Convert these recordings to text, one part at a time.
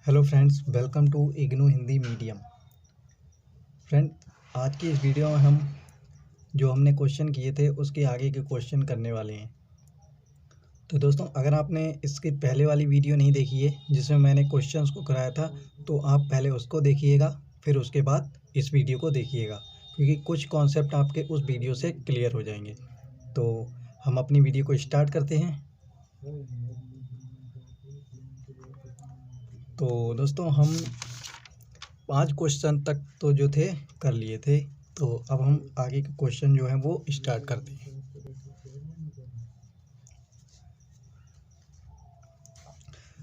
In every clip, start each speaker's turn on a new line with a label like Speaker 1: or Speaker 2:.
Speaker 1: Hello friends, welcome to IGNOU Hindi medium. Friend, आज की इस वीडियो में हम जो हमने क्वेश्चन किए थे उसके आगे के क्वेश्चन करने वाले हैं। तो दोस्तों, अगर आपने इसकी पहले वाली वीडियो नहीं देखी है जिसमें मैंने क्वेश्चंस को कराया था, तो आप पहले उसको देखिएगा, फिर उसके बाद इस वीडियो को देखिएगा, क्योंकि कुछ कॉन्सेप्ट आपके उस वीडियो से क्लियर हो जाएंगे। तो हम अपनी वीडियो को स्टार्ट करते हैं। तो दोस्तों, हम 5 क्वेश्चन तक तो जो थे कर लिए थे। तो अब हम आगे के क्वेश्चन जो हैं वो स्टार्ट करते हैं।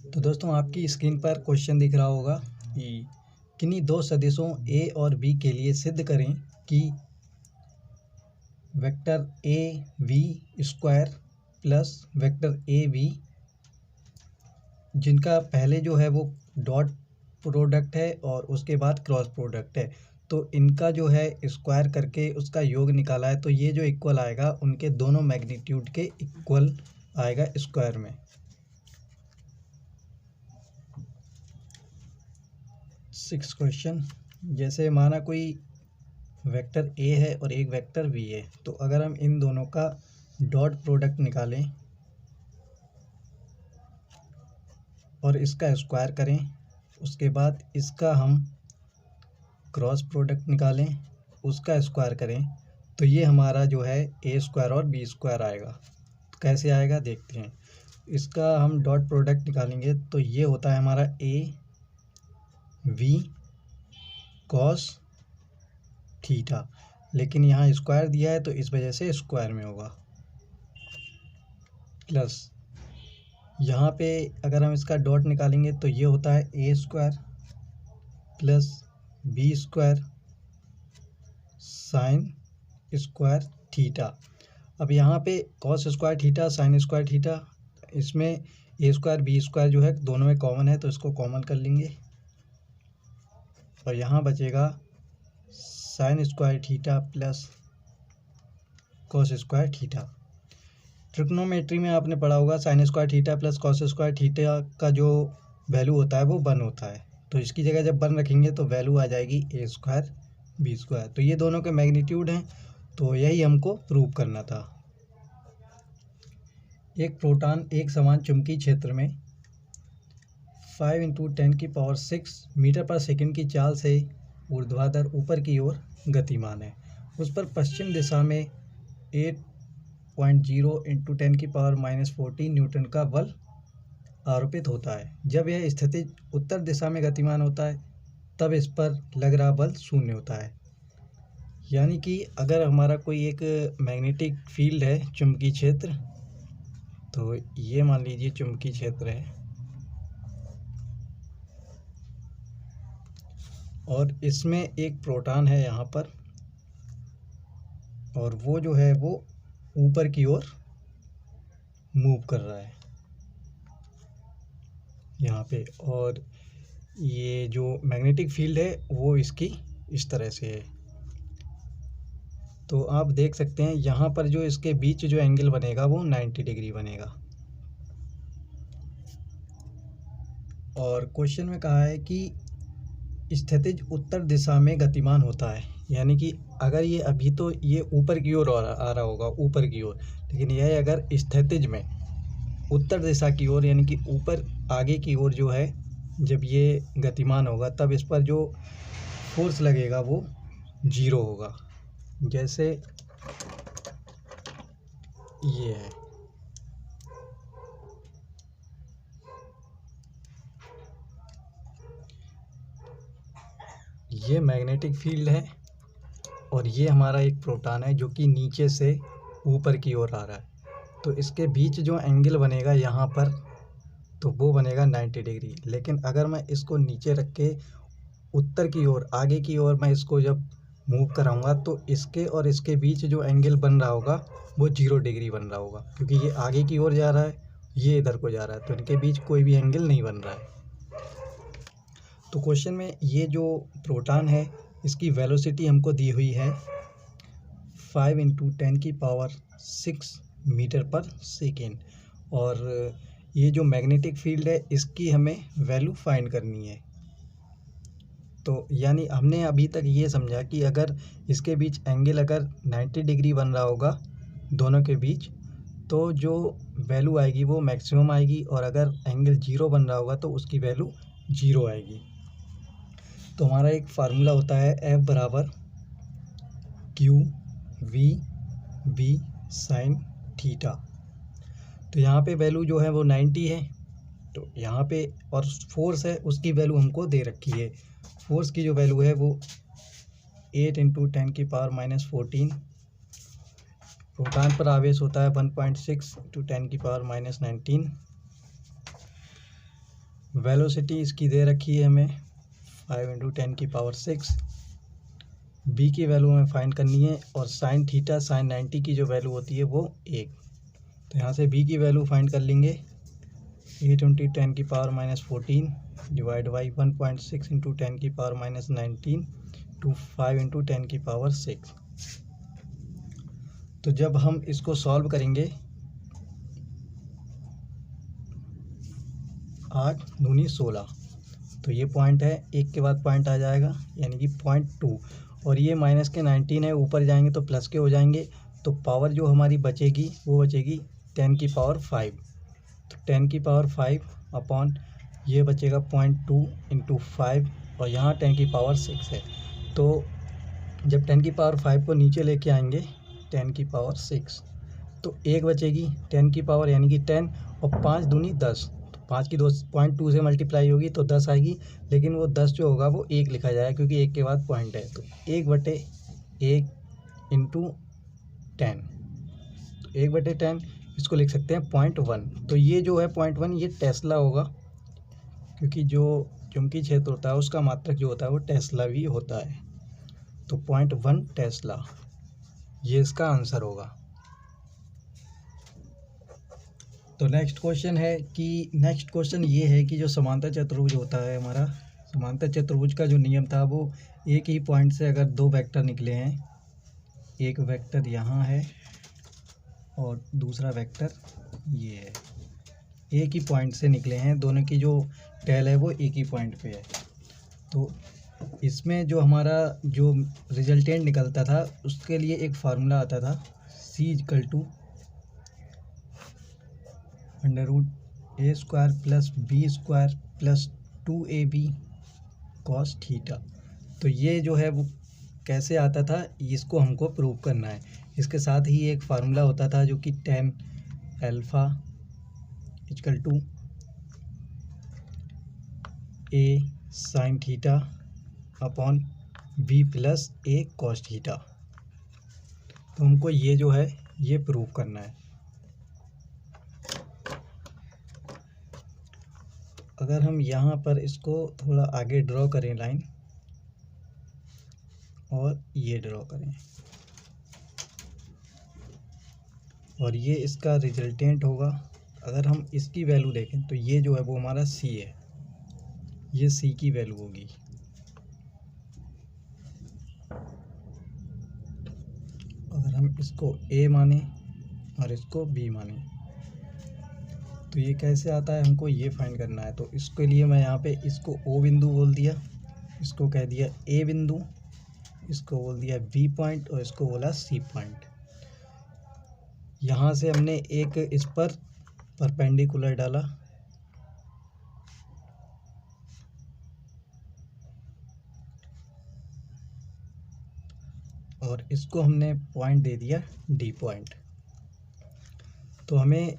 Speaker 1: तो दोस्तों, आपकी स्क्रीन पर क्वेश्चन दिख रहा होगा कि किन्हीं दो सदिशों ए और बी के लिए सिद्ध करें कि vector A V square plus vector A B, जिनका पहले जो है वो डॉट प्रोडक्ट है और उसके बाद क्रॉस प्रोडक्ट है, तो इनका जो है स्क्वायर करके उसका योग निकाला है, तो ये जो इक्वल आएगा उनके दोनों मैग्नीट्यूड के इक्वल आएगा स्क्वायर में। 6 क्वेश्चन, जैसे माना कोई वेक्टर ए है और एक वेक्टर बी है, तो अगर हम इन दोनों का डॉट प्रोडक्ट निकालें और इसका स्क्वायर करें, उसके बाद इसका हम क्रॉस प्रोडक्ट निकालें, उसका स्क्वायर करें, तो ये हमारा जो है ए स्क्वायर और बी स्क्वायर आएगा। तो कैसे आएगा देखते हैं। इसका हम डॉट प्रोडक्ट निकालेंगे तो ये होता है हमारा ए वी कॉस थीटा, लेकिन यहाँ स्क्वायर दिया है तो इस वजह से स्क्वायर में होगा, प्लस यहाँ पे अगर हम इसका डॉट निकालेंगे तो ये होता है A square plus B square sine square theta. अब यहाँ पे cos square theta sine square theta, इसमें ए स्क्वायर बी स्क्वायर जो है दोनों में कॉमन है, तो इसको कॉमन कर लेंगे और यहाँ बचेगा sign square theta plus cos square theta. Trigonometry में आपने पढ़ा होगा sign square theta plus cos square theta का जो वैल्यू होता है वो 1 होता है, तो इसकी जगह जब 1 रखेंगे तो वैल्यू आ जाएगी ए स्क्वायर बी स्क्वायर। तो ये दोनों के मैग्नीट्यूड हैं, तो यही हमको प्रूव करना था। एक प्रोटॉन एक समान चुंबकीय क्षेत्र में 5 × 10⁶ मीटर पर सेकंड की चाल से ऊर्ध्वाधर ऊपर की ओर गतिमान है। उस पर पश्चिम दिशा में 8.0 × 10⁻⁻14 न्यूटन का बल आरोपित होता है। जब यह स्थितिज उत्तर दिशा में गतिमान होता है तब इस पर लग रहा बल 0 होता है। यानी कि अगर हमारा कोई एक मैग्नेटिक फील्ड है, चुंबकीय क्षेत्र, तो ये मान लीजिए चुंबकीय क्षेत्र है और इसमें एक प्रोटॉन है यहाँ पर, और वो जो है वो ऊपर की ओर मूव कर रहा है यहाँ पे, और ये जो मैग्नेटिक फील्ड है वो इसकी इस तरह से है। तो आप देख सकते हैं यहाँ पर जो इसके बीच जो एंगल बनेगा वो 90 डिग्री बनेगा। और क्वेश्चन में कहा है कि स्थितिज उत्तर दिशा में गतिमान होता है, यानी कि अगर ये अभी तो ये ऊपर की ओर आ रहा होगा, ऊपर की ओर, लेकिन यह अगर स्थितिज में उत्तर दिशा की ओर यानी कि ऊपर आगे की ओर जो है, जब ये गतिमान होगा तब इस पर जो फोर्स लगेगा वो 0 होगा। जैसे ये है, ये मैग्नेटिक फील्ड है और ये हमारा एक प्रोटॉन है जो कि नीचे से ऊपर की ओर आ रहा है, तो इसके बीच जो एंगल बनेगा यहाँ पर, तो वो बनेगा 90 डिग्री। लेकिन अगर मैं इसको नीचे रख के उत्तर की ओर आगे की ओर मैं इसको जब मूव कराऊंगा तो इसके और इसके बीच जो एंगल बन रहा होगा वो 0 डिग्री बन रहा होगा, क्योंकि ये आगे की ओर जा रहा है, ये इधर को जा रहा है, तो इनके बीच कोई भी एंगल नहीं बन रहा है। तो क्वेश्चन में ये जो प्रोटॉन है इसकी वेलोसिटी हमको दी हुई है 5 × 10⁶ मीटर पर सेकेंड, और ये जो मैग्नेटिक फील्ड है इसकी हमें वैल्यू फाइंड करनी है। तो यानी हमने अभी तक ये समझा कि अगर इसके बीच एंगल अगर 90 डिग्री बन रहा होगा दोनों के बीच, तो जो वैल्यू आएगी वो मैक्सिमम आएगी, और अगर एंगल 0 बन रहा होगा तो उसकी वैल्यू 0 आएगी। तो हमारा एक फार्मूला होता है F बराबर Q V B sine theta. तो यहाँ पे वैल्यू जो है वो 90 है, तो यहाँ पे और फोर्स है उसकी वैल्यू हमको दे रखी है। फोर्स की जो वैल्यू है वो 8 × 10⁻14। प्रोटॉन पर आवेश होता है 1.6 × 10⁻19। वेलोसिटी इसकी दे रखी है हमें 5 × 10⁶। बी की वैल्यू हमें फाइंड करनी है, और साइन थीटा साइन 90 की जो वैल्यू होती है वो 1। तो यहाँ से बी की वैल्यू फाइंड कर लेंगे 8 × 10⁻14 डिवाइड बाई 1.6 × 10⁻19 टू 5 × 10⁶। तो जब हम इसको सॉल्व करेंगे 8 दूनी 16, तो ये पॉइंट है, एक के बाद पॉइंट आ जाएगा यानी कि 0.2, और ये माइनस के 19 है, ऊपर जाएंगे तो प्लस के हो जाएंगे। तो पावर जो हमारी बचेगी वो बचेगी 10⁵। तो 10⁵ अपॉन ये बचेगा 0.2 × 5, और यहाँ 10⁶ है। तो जब 10⁵ को नीचे लेके आएंगे 10⁶, तो एक बचेगी 10 की पावर यानी कि 10, और 5 दूनी 10, तो 5 की 2.2 से मल्टीप्लाई होगी तो 10 आएगी, लेकिन वो 10 जो होगा वो 1 लिखा जाएगा क्योंकि 1 के बाद पॉइंट है। तो 1/1 × 10, तो 1/10 इसको लिख सकते हैं 0.1। तो ये जो है 0.1 ये टेस्ला होगा, क्योंकि जो चुंबकीय क्षेत्र होता है उसका मात्रक जो होता है वो टेस्ला भी होता है। तो 0.1 टेस्ला ये इसका आंसर होगा। तो नेक्स्ट क्वेश्चन ये है कि जो समांतर चतुर्भुज होता है हमारा, समांतर चतुर्भुज का जो नियम था वो एक ही पॉइंट से अगर दो वेक्टर निकले हैं, एक वेक्टर यहाँ है और दूसरा वेक्टर ये है, एक ही पॉइंट से निकले हैं, दोनों की जो टेल है वो एक ही पॉइंट पे है। तो इसमें जो हमारा जो रिजल्टेंट निकलता था उसके लिए एक फार्मूला आता था C = √a² + b² + 2ab cos theta. तो ये जो है वो कैसे आता था, इसको हमको प्रूव करना है। इसके साथ ही एक फार्मूला होता था जो कि tan α = a sin theta upon b + a cos theta. तो हमको ये जो है ये प्रूव करना है। अगर हम यहाँ पर इसको थोड़ा आगे ड्रॉ करें लाइन, और ये ड्रॉ करें, और ये इसका रिजल्टेंट होगा। अगर हम इसकी वैल्यू देखें तो ये जो है वो हमारा C है, ये C की वैल्यू होगी। अगर हम इसको A माने और इसको B माने तो ये कैसे आता है, हमको ये फाइंड करना है। तो इसके लिए मैं यहाँ पे इसको O बिंदु बोल दिया, इसको कह दिया A बिंदु, इसको बोल दिया B पॉइंट, और इसको बोला C पॉइंट। यहाँ से हमने एक इस पर परपेंडिकुलर डाला, और इसको हमने पॉइंट दे दिया D पॉइंट। तो हमें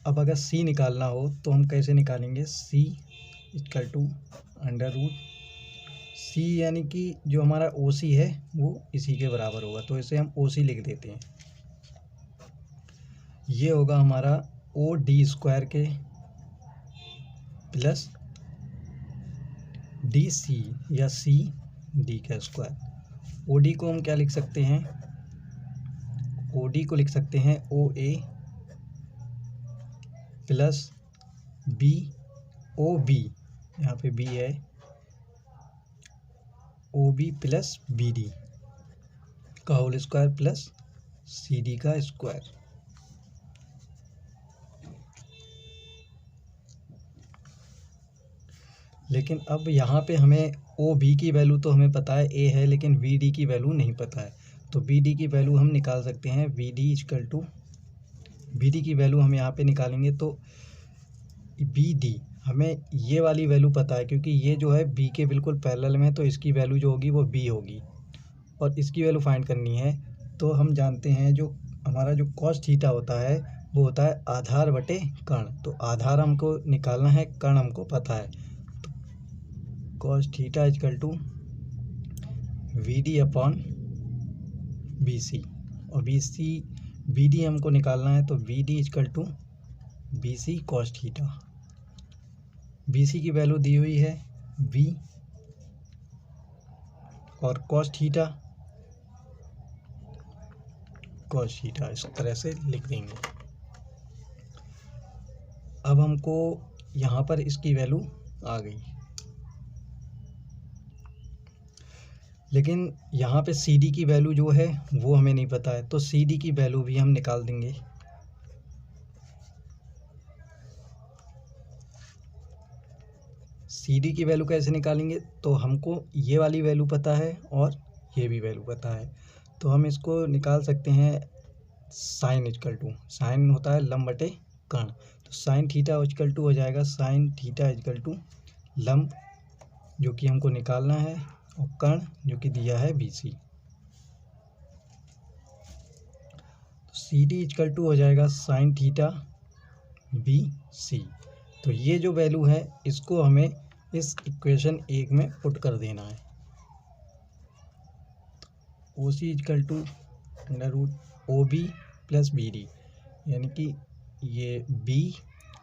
Speaker 1: अब अगर C निकालना हो तो हम कैसे निकालेंगे, C = √C, यानी कि जो हमारा OC है वो इसी के बराबर होगा, तो इसे हम OC लिख देते हैं। ये होगा हमारा OD² के प्लस DC या CD²। OD को हम क्या लिख सकते हैं, OD को लिख सकते हैं OA प्लस OB, यहाँ पे B है, OB प्लस BD का होल स्क्वायर प्लस CD का स्क्वायर। लेकिन अब यहाँ पे हमें ओ बी की वैल्यू तो हमें पता है ए है, लेकिन वी डी की वैल्यू नहीं पता है। तो वी डी की वैल्यू हम निकाल सकते हैं, वी डी की वैल्यू हम यहाँ पे निकालेंगे तो बी डी, हमें ये वाली वैल्यू पता है क्योंकि ये जो है बी के बिल्कुल पैरेलल में है, तो इसकी वैल्यू जो होगी वो बी होगी। और इसकी वैल्यू फाइंड करनी है तो हम जानते हैं जो हमारा जो कॉस थीटा होता है वो होता है आधार बटे कर्ण। तो आधार हमको निकालना है, कर्ण हमको पता है। तो cos theta equal to V D upon B C, और बी डी हमको निकालना है तो V D equal to B C cos theta. B C की वैल्यू दी हुई है वी, और कॉस थीटा इस तरह से लिख देंगे। अब हमको यहाँ पर इसकी वैल्यू आ गई, लेकिन यहाँ पे सी डी की वैल्यू जो है वो हमें नहीं पता है, तो सी डी की वैल्यू भी हम निकाल देंगे। सी डी की वैल्यू कैसे निकालेंगे, तो हमको ये वाली वैल्यू पता है और ये भी वैल्यू पता है, तो हम इसको निकाल सकते हैं। साइन इजकल टू, साइन होता है लंब बटे कर्ण, तो साइन थीटा इजकल टू हो जाएगा साइन थीटा इजकल टू लंब, जो कि हमको निकालना है, और कर्ण जो कि दिया है बी सी। तो सी डी इजकल टू हो जाएगा साइन थीटा बी सी। तो ये जो वैल्यू है इसको हमें इस इक्वेशन 1 में पुट कर देना है। O C equal to under root O B plus B D, यानी कि ये बी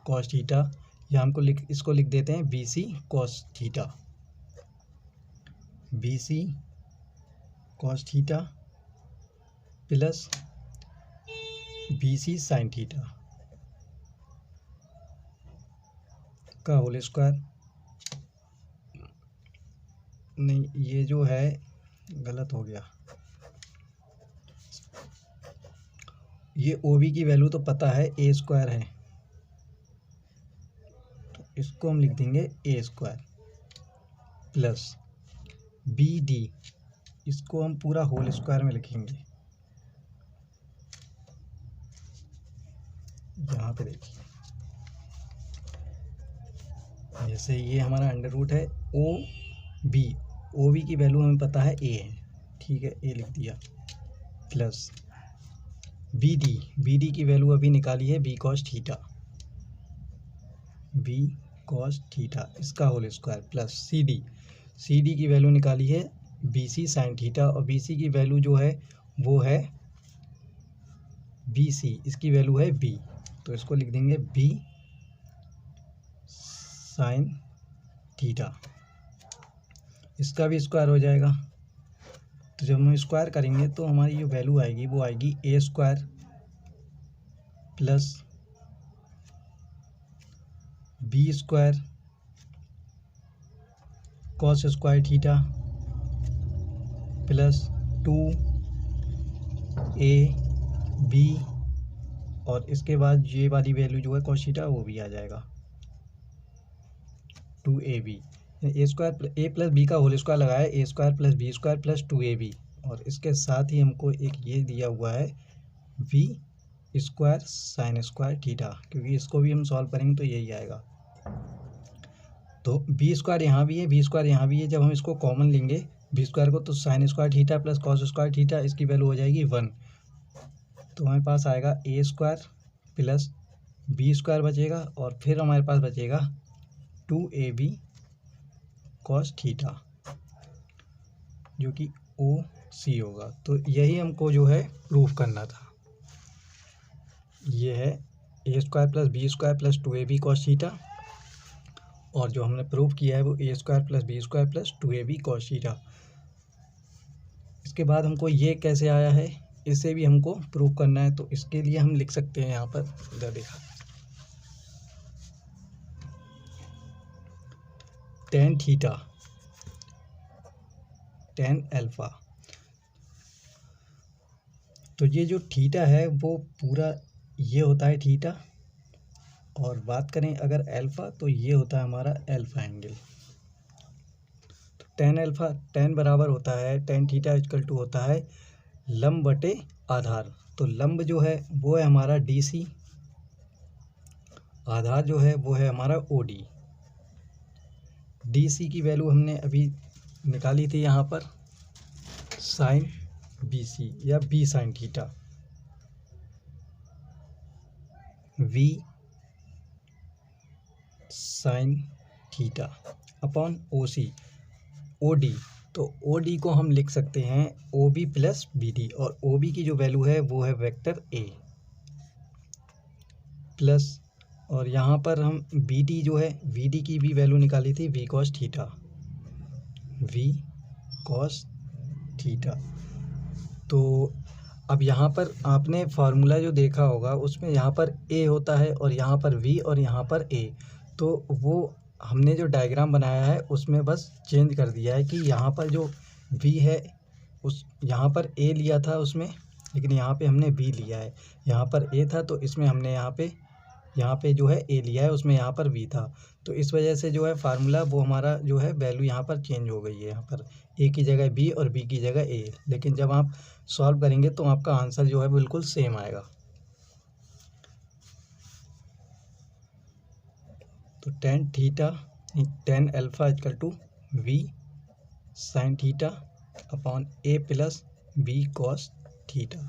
Speaker 1: कॉस थीटा, या हमको इसको लिख देते हैं B C cos theta, B C cos theta plus B C sine theta का होल स्क्वायर। नहीं, ये जो है गलत हो गया, ये ओ बी की वैल्यू तो पता है ए स्क्वायर है, तो इसको हम लिख देंगे ए स्क्वायर प्लस बी डी, इसको हम पूरा होल स्क्वायर में लिखेंगे। यहाँ पे देखिए, जैसे ये हमारा अंडर रूट है ओ बी की वैल्यू हमें पता है ए है, ठीक है, ए लिख दिया, प्लस बी डी की वैल्यू अभी निकाली है बी कॉस थीटा, इसका whole square plus C D की वैल्यू निकाली है बी सी साइन थीटा, और बी सी की वैल्यू जो है वो है बी सी, इसकी वैल्यू है बी, तो इसको लिख देंगे बी साइन थीटा, इसका भी स्क्वायर हो जाएगा। तो जब हम स्क्वायर करेंगे तो हमारी जो वैल्यू आएगी वो आएगी A square plus B square cos square theta plus 2ab, और इसके बाद ये वाली वैल्यू जो है कॉस थीटा वो भी आ जाएगा 2ab। A square A plus B का होल स्क्वायर लगाया, A square plus B square plus 2ab, और इसके साथ ही हमको एक ये दिया हुआ है V square sine square theta, क्योंकि इसको भी हम सॉल्व करेंगे तो यही आएगा। तो बी स्क्वायर यहाँ भी है, बी स्क्वायर यहाँ भी है, जब हम इसको कॉमन लेंगे बी स्क्वायर को, तो sign square theta plus cos square theta, इसकी वैल्यू हो जाएगी 1, तो हमारे पास आएगा ए स्क्वायर प्लस बी स्क्वायर बचेगा, और फिर हमारे पास बचेगा 2ab कॉस थीटा, जो कि ओ सी होगा। तो यही हमको जो है प्रूफ करना था, ये है A square plus B square plus 2ab cos theta, और जो हमने प्रूफ किया है वो A square plus B square plus 2ab cos theta. इसके बाद हमको ये कैसे आया है इसे भी हमको प्रूफ करना है, तो इसके लिए हम लिख सकते हैं यहाँ पर, इधर देखा, टेन थीटा टेन अल्फा। तो ये जो थीटा है वो पूरा ये होता है थीटा, और बात करें अगर अल्फा तो ये होता है हमारा अल्फा एंगल। टेन बराबर होता है, टेन थीटा इक्वल टू होता है लंब बटे आधार। तो लंब जो है वो है हमारा DC, आधार जो है वो है हमारा OD। DC की वैल्यू हमने अभी निकाली थी यहाँ पर साइन BC या B sine theta, V sine theta upon OD। तो OD को हम लिख सकते हैं OB प्लस BD, और OB की जो वैल्यू है वो है वेक्टर A प्लस, और यहाँ पर हम BD जो है VD की भी वैल्यू निकाली थी V cos theta, V cos theta. तो अब यहाँ पर आपने फार्मूला जो देखा होगा उसमें यहाँ पर A होता है और यहाँ पर V और यहाँ पर A, तो वो हमने जो डायग्राम बनाया है उसमें बस चेंज कर दिया है कि यहाँ पर जो V है उस यहाँ पर A लिया था उसमें, लेकिन यहाँ पे हमने B लिया है। यहाँ पर A था तो इसमें हमने यहाँ पे जो है A लिया है, उसमें यहाँ पर V था। तो इस वजह से जो है फार्मूला वो हमारा जो है वैल्यू यहाँ पर चेंज हो गई है। यहाँ पर A की जगह B और B की जगह A, लेकिन जब आप सॉल्व करेंगे तो आपका आंसर जो है बिल्कुल सेम आएगा। तो tan alpha equal to V sine theta upon A plus B cos theta.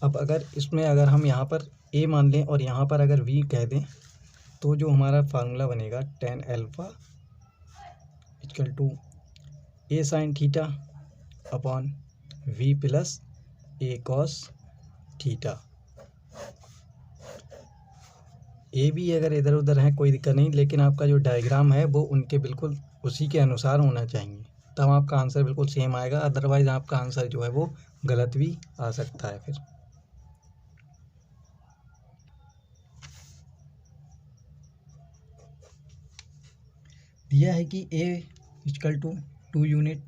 Speaker 1: अब अगर हम यहाँ पर A मान लें और यहाँ पर अगर V कह दें तो जो हमारा फार्मूला बनेगा tan alpha equal to A sine theta upon V plus A cos theta. A भी अगर इधर उधर है कोई दिक्कत नहीं, लेकिन आपका जो डायग्राम है वो उनके बिल्कुल उसी के अनुसार होना चाहिए, तब आपका आंसर बिल्कुल सेम आएगा। अदरवाइज़ आपका आंसर जो है वो गलत भी आ सकता है। फिर दिया है कि A equal to 2 unit,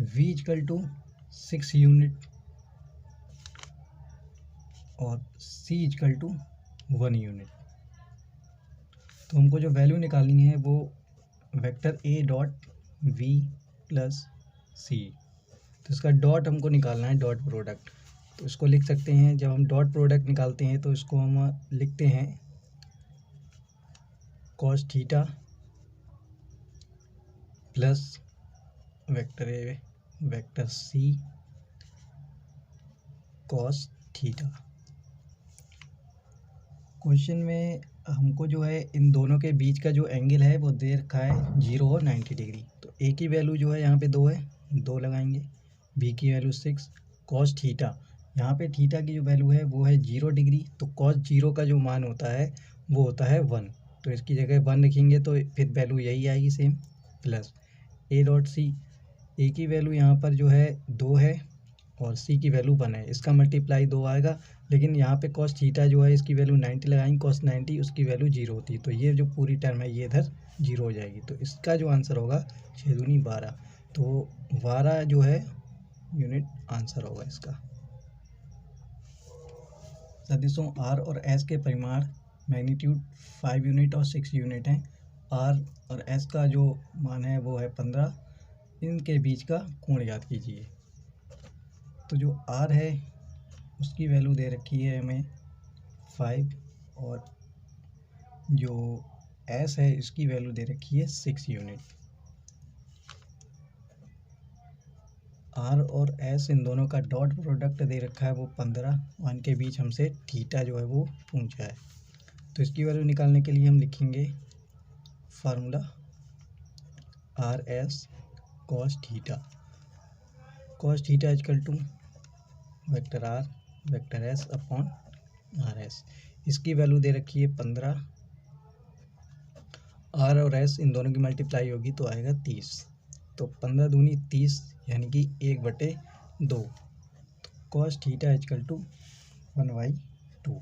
Speaker 1: V equal to 6 unit और C इक्वल टू 1 यूनिट। तो हमको जो वैल्यू निकालनी है वो vector A dot V plus C, तो इसका डॉट हमको निकालना है, डॉट प्रोडक्ट। तो इसको लिख सकते हैं, जब हम डॉट प्रोडक्ट निकालते हैं तो इसको हम लिखते हैं cos theta plus vector A vector C cos theta. Question में हमको जो है इन दोनों के बीच का जो एंगल है वो दे रखा है 0 और 90 डिग्री। तो A की वैल्यू जो है यहाँ पे 2 है, 2 लगाएंगे। B की वैल्यू 6, कॉस थीटा, यहाँ पे थीटा की जो वैल्यू है वो है 0 डिग्री, तो कॉस 0 का जो मान होता है वो होता है 1, तो इसकी जगह 1 लिखेंगे तो फिर वैल्यू यही आएगी same, plus A dot C। A की वैल्यू यहाँ पर जो है 2 है और C की वैल्यू 1 है, इसका मल्टीप्लाई 2 आएगा, लेकिन यहाँ पे कॉस थीटा जो है इसकी वैल्यू 90 लगाएंगे, कॉस 90 उसकी वैल्यू 0 होती है, तो ये जो पूरी टर्म है ये इधर 0 हो जाएगी। तो इसका जो आंसर होगा 6 दूनी 12, तो 12 जो है यूनिट आंसर होगा इसका। सदिशों R और S के परिमाण मैग्नीट्यूड 5 यूनिट और 6 यूनिट हैं। R और S का जो मान है वो है 15, इनके बीच का कोण याद कीजिए। तो जो R है उसकी वैल्यू दे रखी है हमें 5, और जो S है इसकी वैल्यू दे रखी है 6 यूनिट। R और S इन दोनों का डॉट प्रोडक्ट दे रखा है वो 15, और इनके बीच हमसे थीटा जो है वो पूछा है। तो इसकी वैल्यू निकालने के लिए हम लिखेंगे formula RS cos theta, cos theta equal to vector R vector S upon RS। इसकी वैल्यू दे रखी है 15, R और S इन दोनों की मल्टीप्लाई होगी तो आएगा 30, तो 15 दूनी 30 यानी कि 1/2। तो cos थीटा इक्वल टू 1/2।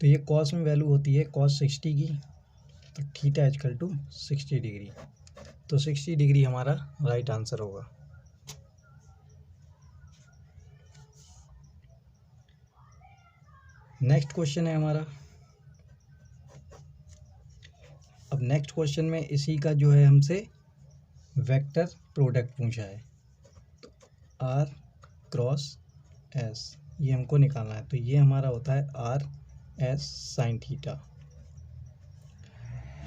Speaker 1: तो ये cos में वैल्यू होती है cos 60 की, तो थीटा इक्वल टू 60 डिग्री, तो 60 डिग्री हमारा राइट आंसर होगा। नेक्स्ट क्वेश्चन है हमारा, अब नेक्स्ट क्वेश्चन में इसी का जो है हमसे वेक्टर प्रोडक्ट पूछा है, तो आर क्रॉस एस ये हमको निकालना है। तो ये हमारा होता है R S sine theta.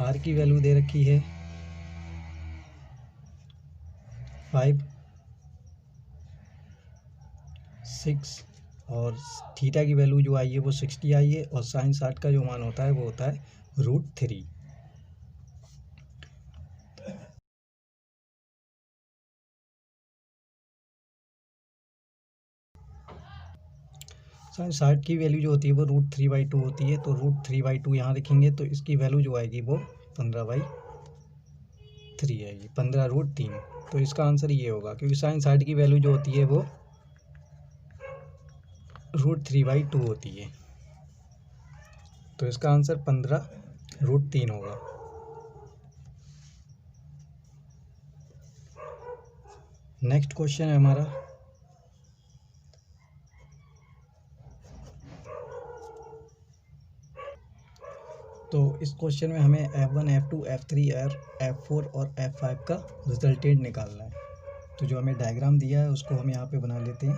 Speaker 1: R की वैल्यू दे रखी है 5, 6 और थीटा की वैल्यू जो आई है वो 60 आई है, और साइन 60 का जो मान होता है वो होता है √3। साइन 60 की वैल्यू जो होती है वो √3/2 होती है, तो √3/2 यहाँ लिखेंगे तो इसकी वैल्यू जो आएगी वो 15/3 आएगी, 15√3। तो इसका आंसर ये होगा, क्योंकि साइन 60 की वैल्यू जो होती है वो √3/2 होती है, तो इसका आंसर 15√3 होगा। नेक्स्ट क्वेश्चन है हमारा, तो इस क्वेश्चन में हमें F1, F2, F3 और F4 और F5 का रिजल्टेंट निकालना है। तो जो हमें डायग्राम दिया है उसको हम यहाँ पे बना लेते हैं।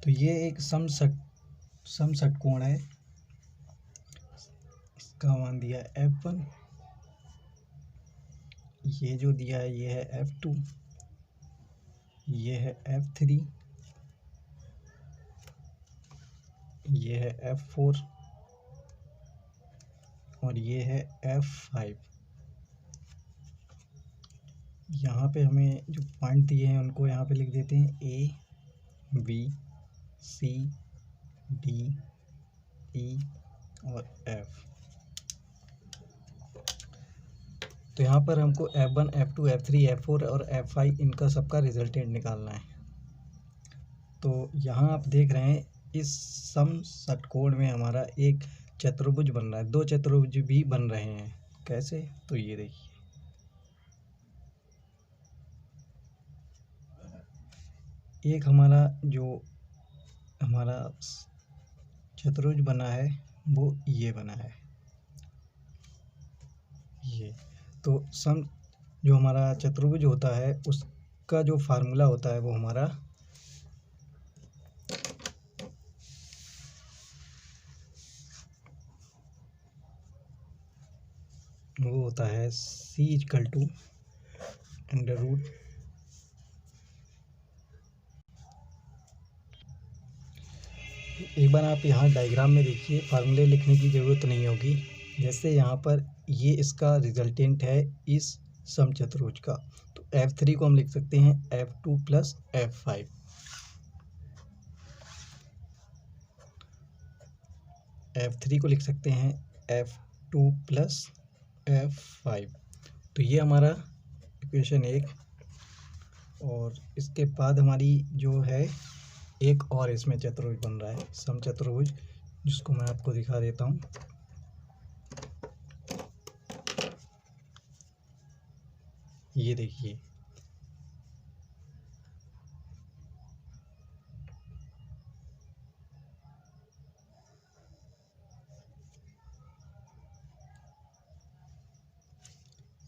Speaker 1: तो ये एक समषटकोण है, इसका मान दिया है F1, ये जो दिया है ये है F2, ये है F3, ये है F4 और ये है F5। यहाँ पे हमें जो पॉइंट दिए हैं उनको यहाँ पे लिख देते हैं A, B, C, D, E और F। तो यहाँ पर हमको F1, F2, F3, F4 और F5 इनका सबका रिजल्टेंट निकालना है। तो यहाँ आप देख रहे हैं इस समषटकोण में हमारा एक चतुर्भुज बन रहा है, दो चतुर्भुज भी बन रहे हैं। कैसे? तो ये देखिए, एक हमारा चतुर्भुज बना है वो ये बना है, ये। तो जो हमारा चतुर्भुज होता है उसका जो फार्मूला होता है वो हमारा वो होता है C = √। एक बार आप यहाँ डायग्राम में देखिए, फार्मूले लिखने की ज़रूरत नहीं होगी। जैसे यहाँ पर ये इसका रिजल्टेंट है इस समचतुर्भुज का, तो F3 को हम लिख सकते हैं F2 + F5। F3 को लिख सकते हैं F2 + F5। तो ये हमारा इक्वेशन 1, और इसके बाद हमारी जो है एक और इसमें चतुर्भुज बन रहा है, समचतुर्भुज, जिसको मैं आपको दिखा देता हूँ। ये देखिए,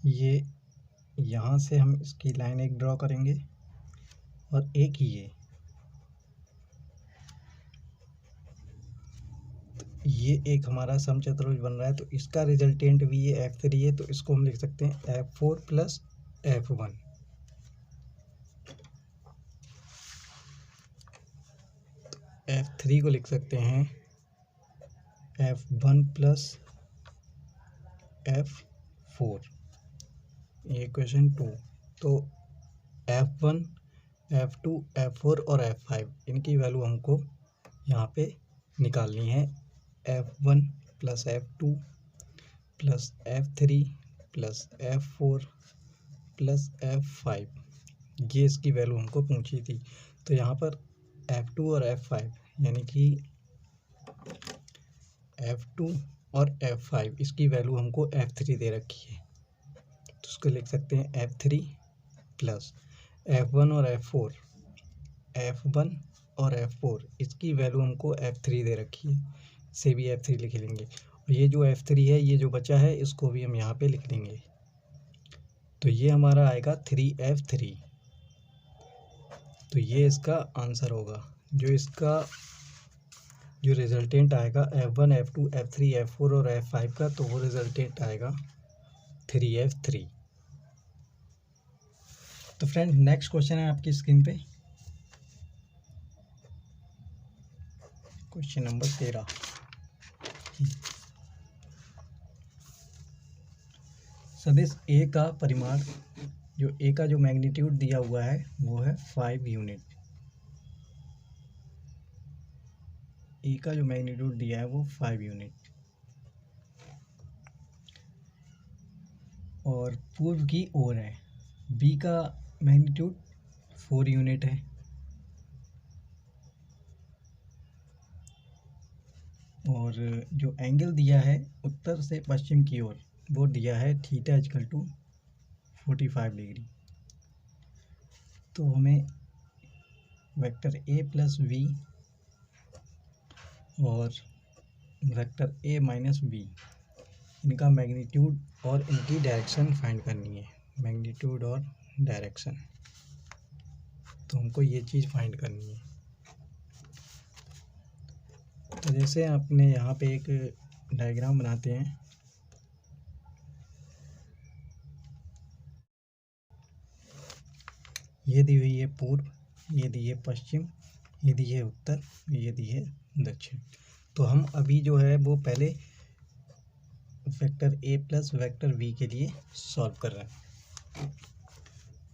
Speaker 1: ये यहाँ से हम इसकी लाइन एक ड्रॉ करेंगे और एक ये एक हमारा समचतुर्भुज बन रहा है। तो इसका रिजल्टेंट भी ये F3 है, तो इसको हम लिख सकते हैं F4 + F1। F3 को लिख सकते हैं F1 + F4, ये इक्वेशन 2। तो F1, F2, F4 और F5 इनकी वैल्यू हमको यहाँ पे निकालनी है। F1 + F2 + F3 + F4 + F5, ये इसकी वैल्यू हमको पूछी थी। तो यहाँ पर F2 और F5 यानी कि F2 और F5, इसकी वैल्यू हमको F3 दे रखी है, तो उसको लिख सकते हैं F3 प्लस F1 और F4, F1 और F4 इसकी वैल्यू हमको F3 दे रखी है, इसे भी F3 लिख लेंगे। और ये जो F3 है, ये जो बचा है, इसको भी हम यहाँ पे लिख लेंगे। तो ये हमारा आएगा 3F3। तो ये इसका आंसर होगा। जो इसका जो रिजल्टेंट आएगा F1, F2, F3, F4 और F5 का, तो वो रिजल्टेंट आएगा 3F3। तो फ्रेंड, नेक्स्ट क्वेश्चन है आपकी स्क्रीन पे, क्वेश्चन नंबर 13। सदिश ए का परिमाण, जो ए का जो मैग्नीट्यूड दिया हुआ है वो है 5 यूनिट। ए का जो मैग्नीट्यूड दिया है वो 5 यूनिट, और पूर्व की ओर है। बी का मैग्नीट्यूड 4 यूनिट है, और जो एंगल दिया है उत्तर से पश्चिम की ओर, वो दिया है थीटा इक्वल टू 45 डिग्री। तो हमें वेक्टर ए प्लस वी और वेक्टर ए माइनस वी, इनका मैग्नीट्यूड और इनकी डायरेक्शन फाइंड करनी है। मैग्नीट्यूड और डायरेक्शन, तो हमको ये चीज़ फाइंड करनी है। तो जैसे आपने यहाँ पे एक डायग्राम बनाते हैं, ये दी हुई है पूर्व, ये दी है पश्चिम, ये दी है उत्तर, ये दी है दक्षिण। तो हम अभी जो है वो पहले vector A plus vector V के लिए सॉल्व कर रहे हैं।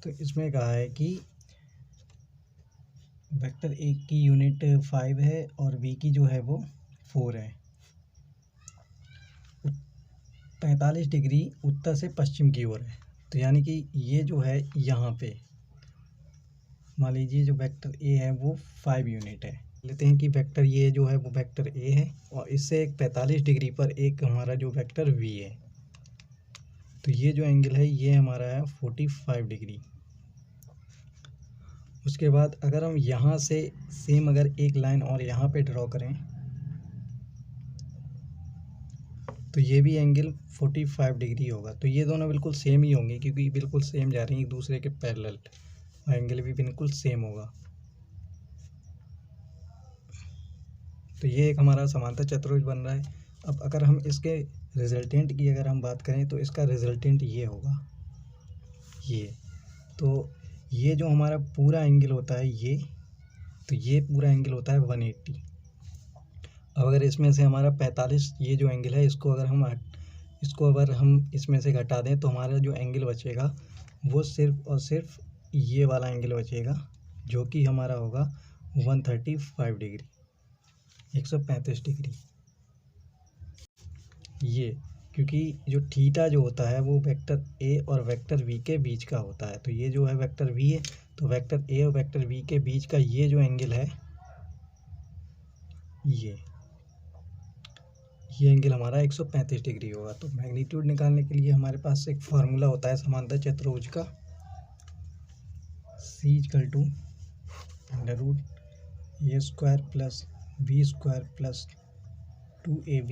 Speaker 1: तो इसमें कहा है कि वेक्टर ए की यूनिट 5 है और वी की जो है वो 4 है। 45 डिग्री उत्तर से पश्चिम की ओर है, तो यानी कि ये जो है यहाँ पे मान लीजिए जो वेक्टर ए है वो 5 यूनिट है। लेते हैं कि वेक्टर ये जो है वो वेक्टर ए है, और इससे एक 45 डिग्री पर एक हमारा जो वेक्टर वी है। तो ये जो एंगल है ये हमारा है 45 डिग्री। उसके बाद अगर हम यहाँ से सेम अगर एक लाइन और यहाँ पे ड्रॉ करें, तो ये भी एंगल 45 डिग्री होगा। तो ये दोनों बिल्कुल सेम ही होंगे, क्योंकि बिल्कुल सेम जा रही हैं एक दूसरे के पैरेलल, और एंगल भी बिल्कुल सेम होगा। तो ये एक हमारा समांतर चतुर्भुज बन रहा है। अब अगर हम इसके रिजल्टेंट की अगर हम बात करें, तो इसका रिजल्टेंट ये होगा, ये। तो ये जो हमारा पूरा एंगल होता है ये, तो ये पूरा एंगल होता है 180। अब अगर इसमें से हमारा 45 ये जो एंगल है, इसको अगर हम इसमें से घटा दें, तो हमारा जो एंगल बचेगा वो सिर्फ और सिर्फ ये वाला एंगल बचेगा, जो कि हमारा होगा 135 डिग्री, 135 डिग्री। ये क्योंकि जो थीटा जो होता है वो वेक्टर ए और वेक्टर वी के बीच का होता है। तो ये जो है वेक्टर वी है, तो वेक्टर ए और वेक्टर वी के बीच का ये जो एंगल है, ये एंगल हमारा 135 डिग्री होगा। तो मैग्नीट्यूड निकालने के लिए हमारे पास एक फार्मूला होता है समांतर चतुर्भुज का, C equal to √a² plus b² plus 2ab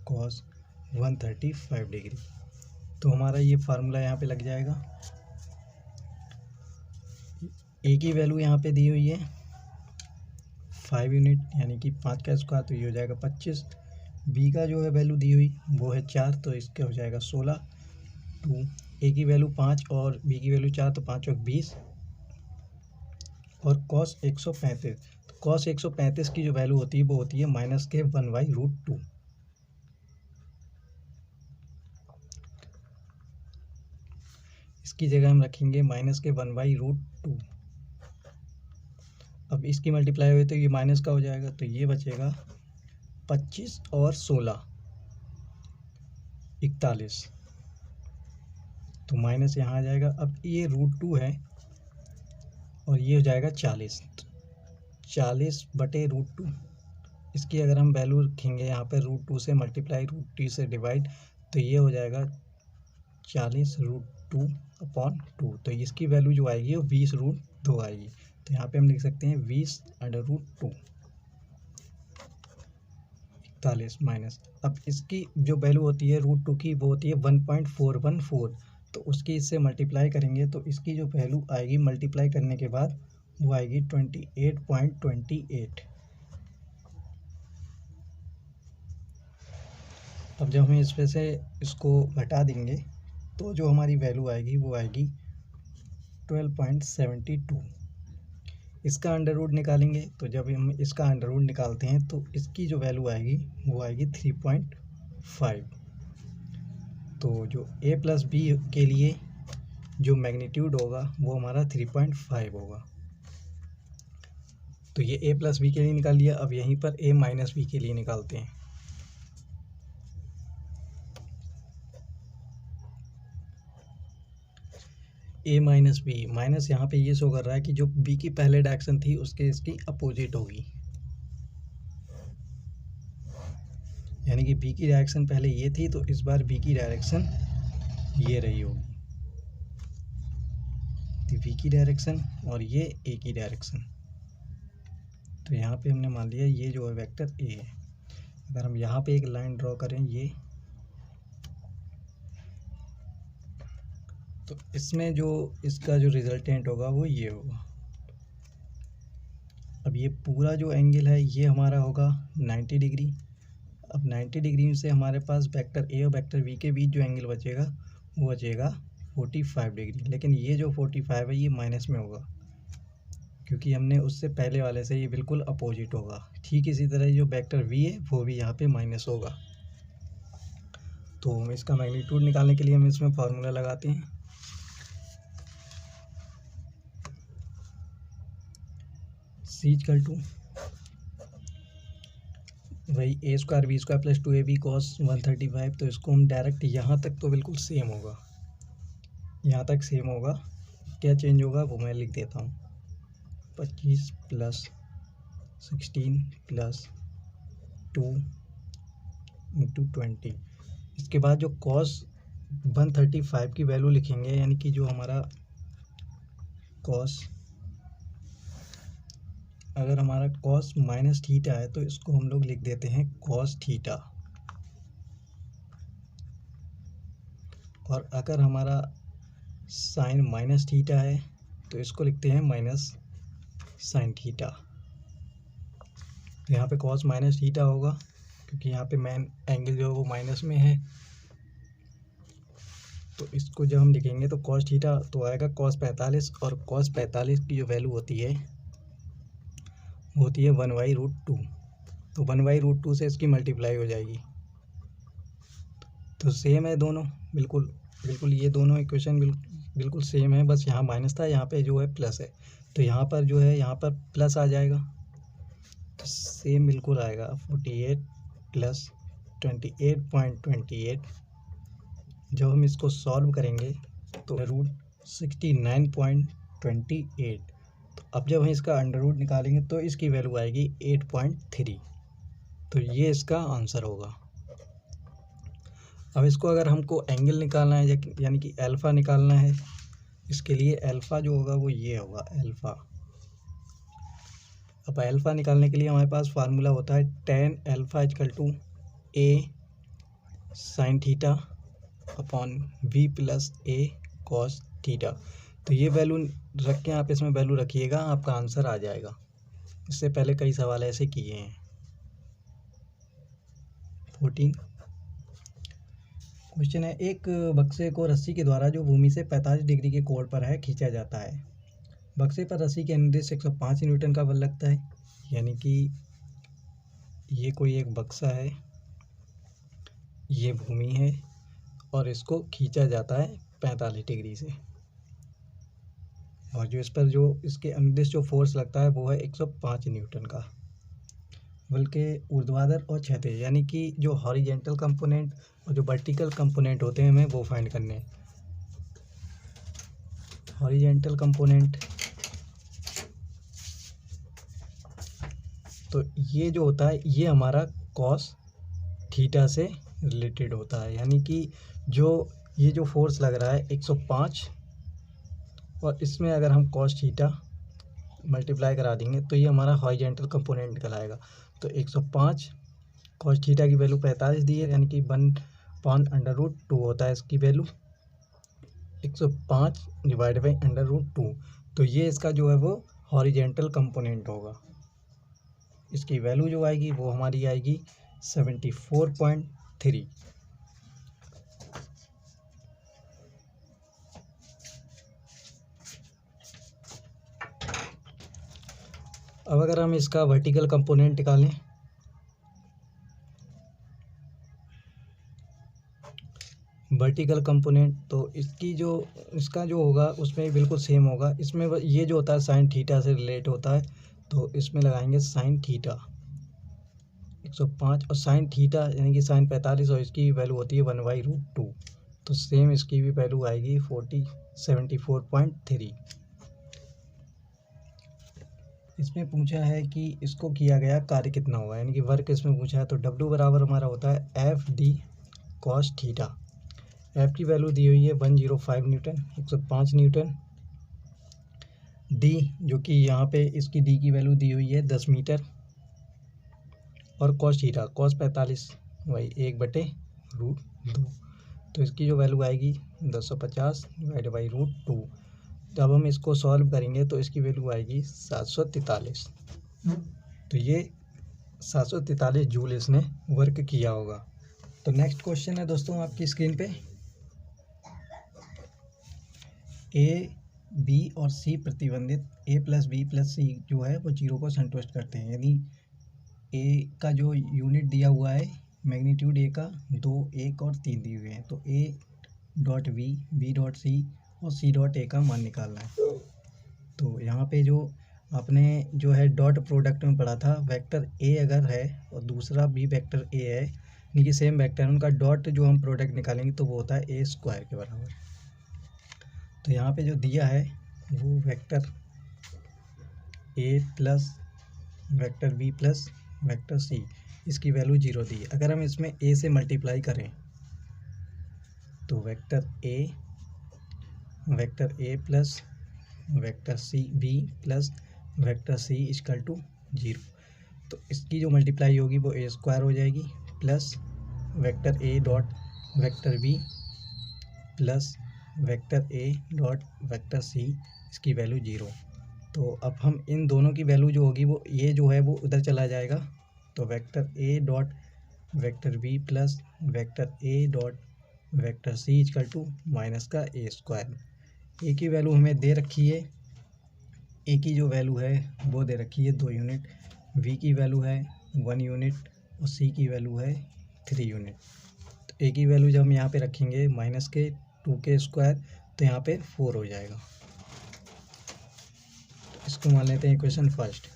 Speaker 1: cos 135 degree. तो हमारा ये फार्मूला यहाँ पे लग जाएगा। ए की वैल्यू यहाँ पे दी हुई है 5 यूनिट, यानी कि 5 का स्क्वायर, तो ये हो जाएगा 25। बी का जो है वैल्यू दी हुई वो है 4, तो इसका हो जाएगा 16। टू ए की वैल्यू 5 और बी की वैल्यू 4, तो 5 और 20, और cos 135। तो cos 135 की जो वैल्यू होती है वो होती है -1/√2। इसकी जगह हम रखेंगे -1/√2। अब इसकी मल्टीप्लाई हुई तो ये माइनस का हो जाएगा, तो ये बचेगा 25 और 16 41, तो माइनस यहाँ आ जाएगा। अब ये √2 है और ये हो जाएगा 40, 40/√2। इसकी अगर हम वैल्यू रखेंगे यहाँ पे √2 से मल्टीप्लाई √2 से डिवाइड, तो ये हो जाएगा 40 √2/2। तो इसकी वैल्यू जो आएगी वो 20√2 आएगी। तो यहाँ पे हम लिख सकते हैं 20√2 41 माइनस, अब इसकी जो वैल्यू होती है √2 की वो होती है 1.414। तो उसकी इससे मल्टीप्लाई करेंगे तो इसकी जो वैल्यू आएगी मल्टीप्लाई करने के बाद वो आएगी 28.28। अब जब हम इसमें से इसको घटा देंगे तो जो हमारी वैल्यू आएगी वो आएगी 12.72। इसका अंडर रूट निकालेंगे तो जब हम इसका अंडर रूट निकालते हैं तो इसकी जो वैल्यू आएगी वो आएगी 3.5। तो जो a प्लस बी के लिए जो मैग्नीट्यूड होगा वो हमारा 3.5 होगा। तो ये a प्लस बी के लिए निकाल लिया। अब यहीं पर a माइनस बी के लिए निकालते हैं। a माइनस बी, माइनस यहाँ पे ये शो कर रहा है कि जो b की पहले डायरेक्शन थी उसके इसकी अपोजिट होगी, यानी कि b की डायरेक्शन पहले ये थी तो इस बार b की डायरेक्शन ये रही होगी। तो v की डायरेक्शन और ये a की डायरेक्शन, तो यहाँ पे हमने मान लिया ये जो है वेक्टर a है। अगर हम यहाँ पे एक लाइन ड्रॉ करें ये, तो इसमें जो इसका जो रिजल्टेंट होगा वो ये होगा। अब ये पूरा जो एंगल है ये हमारा होगा 90 डिग्री। अब 90 डिग्री से हमारे पास वेक्टर ए और वेक्टर बी के बीच जो एंगल बचेगा वो बचेगा 45 डिग्री। लेकिन ये जो 45 है ये माइनस में होगा क्योंकि हमने उससे पहले वाले से ये बिल्कुल अपोजिट होगा। ठीक इसी तरह जो वेक्टर वी है वो भी यहाँ पे माइनस होगा। तो इसका मैग्नीट्यूड निकालने के लिए हम इसमें फार्मूला लगाते हैं। सी इक्वल टू वही a² b² plus 2ab cos 135। तो इसको हम डायरेक्ट यहाँ तक तो बिल्कुल सेम होगा, यहाँ तक सेम होगा। क्या चेंज होगा वो मैं लिख देता हूँ। 25 प्लस 16 प्लस 2 इंटू 20। इसके बाद जो cos 135 की वैल्यू लिखेंगे, यानी कि जो हमारा cos, अगर हमारा cos माइनस थीटा है तो इसको हम लोग लिख देते हैं cos थीटा, और अगर हमारा साइन माइनस थीटा है तो इसको लिखते हैं माइनस साइन थीटा। तो यहाँ पे cos माइनस थीटा होगा क्योंकि यहाँ पे मेन एंगल जो है वो माइनस में है। तो इसको जब हम लिखेंगे तो cos थीटा तो आएगा cos 45, और cos 45 की जो वैल्यू होती है वो होती है 1/√2। तो 1/√2 से इसकी मल्टीप्लाई हो जाएगी। तो सेम है दोनों, बिल्कुल बिल्कुल ये दोनों इक्वेशन बिल्कुल सेम है, बस यहाँ माइनस था, यहाँ पे जो है प्लस है। तो यहाँ पर जो है यहाँ पर प्लस आ जाएगा, तो सेम बिल्कुल आएगा 48 प्लस 28.28। जब हम इसको सॉल्व करेंगे तो √69.28। तो अब जब हम इसका अंडर रूट निकालेंगे तो इसकी वैल्यू आएगी 8.3। तो ये इसका आंसर होगा। अब इसको अगर हमको एंगल निकालना है यानी कि अल्फ़ा निकालना है, इसके लिए अल्फ़ा जो होगा वो ये होगा अल्फ़ा। अब अल्फ़ा निकालने के लिए हमारे पास फार्मूला होता है tan alpha = a sin theta upon v plus a cos theta. तो ये वैल्यू रख के आप इसमें वैल्यू रखिएगा, आपका आंसर आ जाएगा। इससे पहले कई सवाल ऐसे किए हैं। 14 क्वेश्चन है, एक बक्से को रस्सी के द्वारा जो भूमि से 45 डिग्री के कोण पर है खींचा जाता है। बक्से पर रस्सी के अनुदिश 105 न्यूटन का बल लगता है। यानी कि ये कोई एक बक्सा है, ये भूमि है और इसको खींचा जाता है 45 डिग्री से, और जो इस पर जो इसके अनुदिश जो फोर्स लगता है वो है 105 न्यूटन का। बल के ऊर्ध्वाधर और क्षैतिज, यानी कि जो हॉरिजेंटल कंपोनेंट और जो वर्टिकल कंपोनेंट होते हैं हमें वो फाइंड करने हैं। हॉरिजेंटल कंपोनेंट तो ये जो होता है ये हमारा कॉस थीटा से रिलेटेड होता है, यानी कि ये जो फोर्स लग रहा है 105 और इसमें अगर हम कॉस थीटा मल्टीप्लाई करा देंगे तो ये हमारा हॉरिजॉन्टल कंपोनेंट निकल आएगा। तो 105 कॉस थीटा की वैल्यू 45 दी है, यानी कि 1/√2 होता है इसकी वैल्यू 105 डिवाइड बाई √2। तो ये इसका जो है वो हॉरिजॉन्टल कंपोनेंट होगा। इसकी वैल्यू जो आएगी वो हमारी आएगी 74.3। अब अगर हम इसका वर्टिकल कंपोनेंट निकालें, वर्टिकल कंपोनेंट, तो इसका जो होगा उसमें बिल्कुल सेम होगा। इसमें ये जो होता है साइन थीटा से रिलेट होता है, तो इसमें लगाएंगे साइन थीटा 105 और साइन थीटा यानी कि साइन 45 और इसकी वैल्यू होती है 1/√2। तो सेम इसकी भी वैल्यू आएगी 74.3। इसमें पूछा है कि इसको किया गया कार्य कितना हुआ, यानी कि वर्क इसमें पूछा है। तो W बराबर हमारा होता है FD कॉस थीटा। F की वैल्यू दी हुई है 105 न्यूटन, 105 न्यूटन। D जो कि यहाँ पे इसकी D की वैल्यू दी हुई है 10 मीटर, और कॉस थीटा कॉस 45 वही 1/√2। तो इसकी जो वैल्यू आएगी 250 डिवाइड बाई √2। जब हम इसको सॉल्व करेंगे तो इसकी वैल्यू आएगी 743। तो ये 743 जूल इसने वर्क किया होगा। तो नेक्स्ट क्वेश्चन है दोस्तों आपकी स्क्रीन पे, ए बी और सी प्रतिबंधित A + B + C जो है वो 0 को संतुष्ट करते हैं। यानी ए का जो यूनिट दिया हुआ है मैग्नीट्यूड ए का 2, 1 और 3 दिए हुए हैं। तो A.B, B.C और C.A का मान निकालना है। तो यहाँ पे जो आपने जो है डॉट प्रोडक्ट में पढ़ा था, वेक्टर ए अगर है और दूसरा भी वेक्टर ए है, यानी कि सेम वेक्टर है, उनका डॉट जो हम प्रोडक्ट निकालेंगे तो वो होता है A² के बराबर। तो यहाँ पे जो दिया है वो vector A plus vector B plus vector C, इसकी वैल्यू 0 दी है। अगर हम इसमें A से मल्टीप्लाई करें तो vector A plus vector B plus vector C = 0। तो इसकी जो मल्टीप्लाई होगी वो A² हो जाएगी, plus vector A dot vector B plus vector A dot vector C, इसकी वैल्यू 0। तो अब हम इन दोनों की वैल्यू जो होगी वो ये जो है वो उधर चला जाएगा। तो vector A dot vector B plus vector A dot vector C = -A²। ए की वैल्यू हमें दे रखी है, ए की जो वैल्यू है वो दे रखी है 2 यूनिट, V की वैल्यू है 1 यूनिट और C की वैल्यू है 3 यूनिट। तो ए की वैल्यू जब हम यहाँ पे रखेंगे -2k², तो यहाँ पे 4 हो जाएगा। तो इसको मान लेते हैं इक्वेशन फर्स्ट।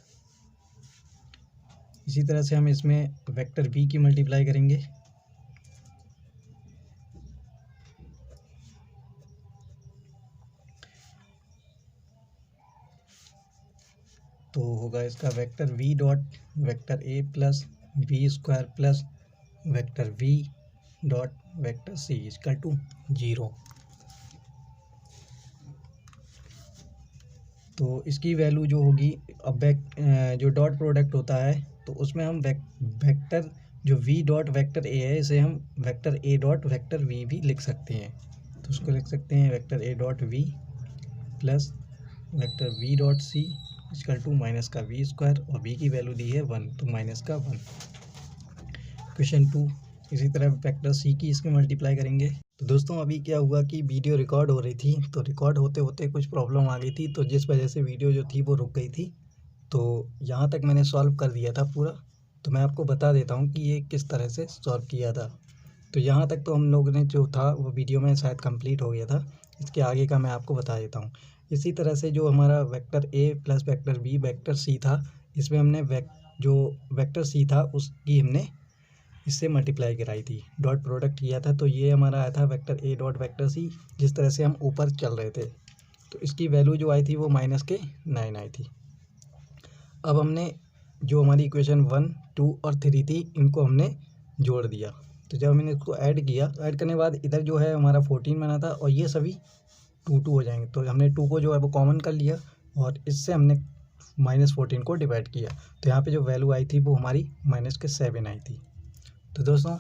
Speaker 1: इसी तरह से हम इसमें वेक्टर B की मल्टीप्लाई करेंगे। तो होगा इसका vector V dot vector A plus B² plus vector V dot vector C = 0। तो इसकी वैल्यू जो होगी, अब जो डॉट प्रोडक्ट होता है तो उसमें हम वेक्टर जो V डॉट वेक्टर A है इसे हम vector A dot vector V भी लिख सकते हैं। तो उसको लिख सकते हैं vector A dot V plus vector V dot C = -V², और B की वैल्यू दी है 1, तो -1। क्वेश्चन 2, इसी तरह वेक्टर C की इसमें मल्टीप्लाई करेंगे। तो दोस्तों अभी क्या हुआ कि वीडियो रिकॉर्ड हो रही थी, तो रिकॉर्ड होते होते कुछ प्रॉब्लम आ गई थी, तो जिस वजह से वीडियो जो थी वो रुक गई थी। तो यहाँ तक मैंने सॉल्व कर दिया था पूरा, तो मैं आपको बता देता हूँ कि ये किस तरह से सॉल्व किया था। तो यहाँ तक तो हम लोगों ने जो था वो वीडियो में शायद कंप्लीट हो गया था, इसके आगे का मैं आपको बता देता हूँ। इसी तरह से जो हमारा vector A plus vector B vector C था, इसमें हमने जो वेक्टर C था उसकी हमने इससे मल्टीप्लाई कराई थी, डॉट प्रोडक्ट किया था। तो ये हमारा आया था vector A dot vector C, जिस तरह से हम ऊपर चल रहे थे। तो इसकी वैल्यू जो आई थी वो -9 आई थी। अब हमने जो हमारी इक्वेशन 1, 2 और 3 थी इनको हमने जोड़ दिया। तो जब हमने इसको ऐड किया तो ऐड करने के बाद इधर जो है हमारा 14 बना था और ये सभी 2 हो जाएंगे। तो हमने 2 को जो है वो कॉमन कर लिया और इससे हमने -14 को डिवाइड किया। तो यहाँ पे जो वैल्यू आई थी वो हमारी -7 आई थी। तो दोस्तों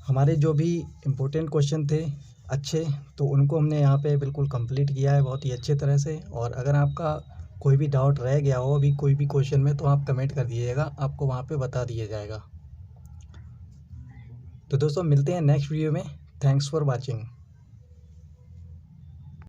Speaker 1: हमारे जो भी इम्पोर्टेंट क्वेश्चन थे अच्छे, तो उनको हमने यहाँ पे बिल्कुल कंप्लीट किया है बहुत ही अच्छे तरह से। और अगर आपका कोई भी डाउट रह गया हो अभी कोई भी क्वेश्चन में तो आप कमेंट कर दीजिएगा, आपको वहाँ पे बता दिया जाएगा। तो दोस्तों मिलते हैं नेक्स्ट वीडियो में। Thanks for watching.